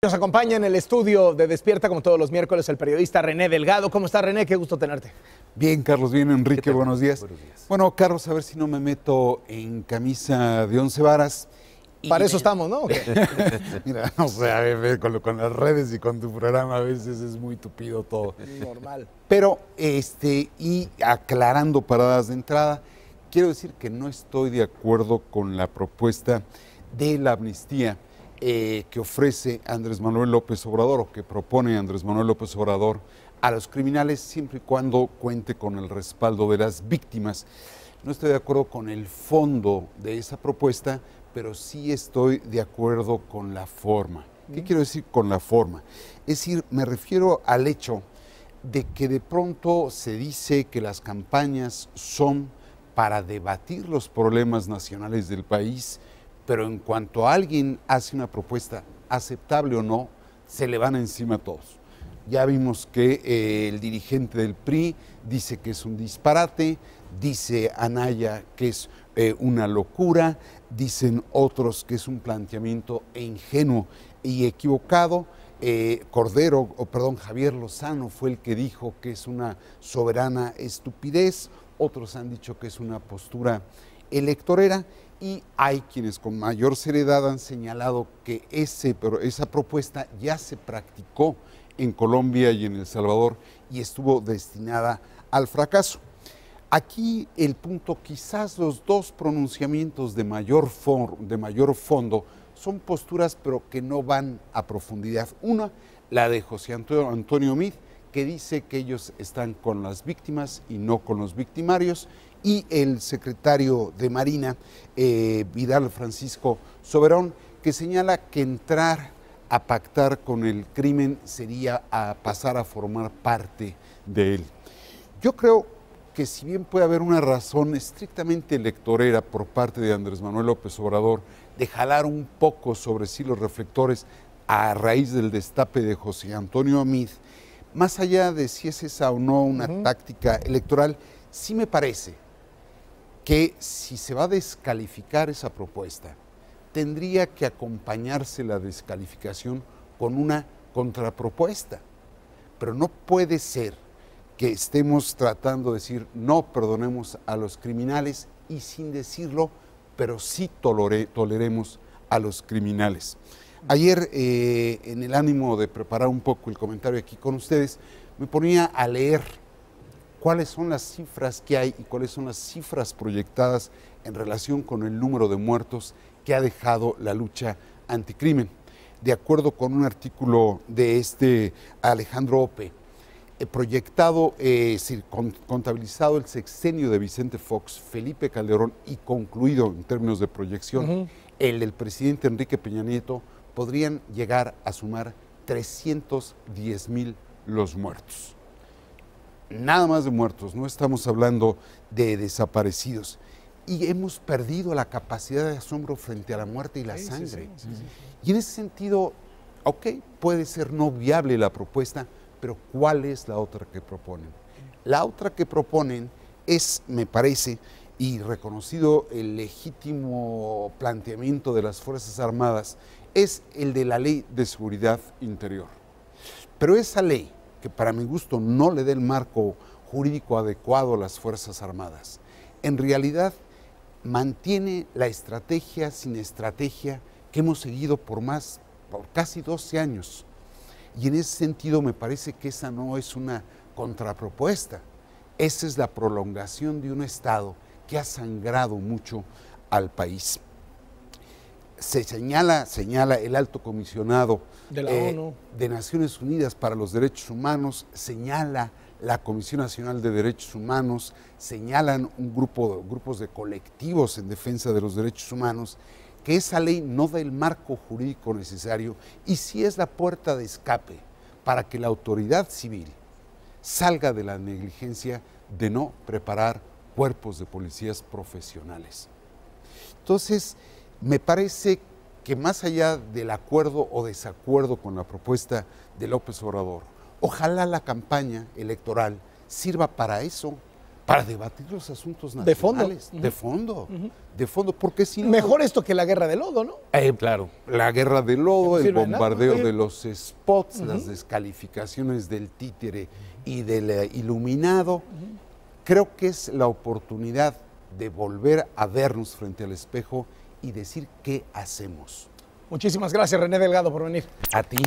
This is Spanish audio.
Nos acompaña en el estudio de Despierta, como todos los miércoles, el periodista René Delgado. ¿Cómo estás, René? Qué gusto tenerte. Bien, Carlos, bien, Enrique, buenos días. Bueno, Carlos, a ver si no me meto en camisa de 11 varas. Para eso estamos, ¿no? Mira, o sea, con las redes y con tu programa a veces es muy tupido todo. Normal. Pero, y aclarando paradas de entrada, quiero decir que no estoy de acuerdo con la propuesta de la amnistía que ofrece Andrés Manuel López Obrador, o que propone Andrés Manuel López Obrador a los criminales, siempre y cuando cuente con el respaldo de las víctimas. No estoy de acuerdo con el fondo de esa propuesta, pero sí estoy de acuerdo con la forma. ¿Qué quiero decir con la forma? Es decir, me refiero al hecho de que de pronto se dice que las campañas son para debatir los problemas nacionales del país, pero en cuanto alguien hace una propuesta, aceptable o no, se le van encima a todos. Ya vimos que el dirigente del PRI dice que es un disparate, dice Anaya que es una locura, dicen otros que es un planteamiento ingenuo y equivocado. Javier Lozano fue el que dijo que es una soberana estupidez, otros han dicho que es una postura electorera, y hay quienes con mayor seriedad han señalado que esa propuesta ya se practicó en Colombia y en El Salvador y estuvo destinada al fracaso. Aquí el punto, quizás los dos pronunciamientos de mayor fondo son posturas pero que no van a profundidad. Una, la de José Antonio Meade, que dice que ellos están con las víctimas y no con los victimarios, y el secretario de Marina, Vidal Francisco Soberón, que señala que entrar a pactar con el crimen sería a pasar a formar parte de él. Yo creo que si bien puede haber una razón estrictamente electorera por parte de Andrés Manuel López Obrador de jalar un poco sobre sí los reflectores a raíz del destape de José Antonio Meade, más allá de si es esa o no una táctica electoral, sí me parece que si se va a descalificar esa propuesta, tendría que acompañarse la descalificación con una contrapropuesta. Pero no puede ser que estemos tratando de decir no perdonemos a los criminales y sin decirlo, pero sí toleremos a los criminales. Ayer, en el ánimo de preparar un poco el comentario aquí con ustedes, me ponía a leer cuáles son las cifras que hay y cuáles son las cifras proyectadas en relación con el número de muertos que ha dejado la lucha anticrimen. De acuerdo con un artículo de Alejandro Ope, proyectado, contabilizado el sexenio de Vicente Fox, Felipe Calderón y concluido en términos de proyección, el del presidente Enrique Peña Nieto, podrían llegar a sumar 310,000 los muertos. Nada más de muertos, no estamos hablando de desaparecidos. Y hemos perdido la capacidad de asombro frente a la muerte y la sangre. Sí. Y en ese sentido, ok, puede ser no viable la propuesta, pero ¿cuál es la otra que proponen? La otra que proponen es, me parece, y reconocido el legítimo planteamiento de las Fuerzas Armadas, es el de la Ley de Seguridad Interior. Pero esa ley, que para mi gusto no le dé el marco jurídico adecuado a las Fuerzas Armadas, en realidad mantiene la estrategia sin estrategia que hemos seguido por casi 12 años. Y en ese sentido me parece que esa no es una contrapropuesta, esa es la prolongación de un Estado que ha sangrado mucho al país. Se señala el alto comisionado de la ONU de Naciones Unidas para los Derechos Humanos, señala la Comisión Nacional de Derechos Humanos, señalan grupos de colectivos en defensa de los derechos humanos, que esa ley no da el marco jurídico necesario y sí es la puerta de escape para que la autoridad civil salga de la negligencia de no preparar cuerpos de policías profesionales. Entonces, me parece que más allá del acuerdo o desacuerdo con la propuesta de López Obrador, ojalá la campaña electoral sirva para eso, para debatir los asuntos De fondo. nacionales. De fondo. De fondo, porque si no... Mejor esto que la guerra de lodo, ¿no? Claro. La guerra de lodo, No el sirve de nada, bombardeo sí. de los spots, las descalificaciones del títere y del iluminado. Creo que es la oportunidad de volver a vernos frente al espejo y decir qué hacemos. Muchísimas gracias, René Delgado, por venir. A ti.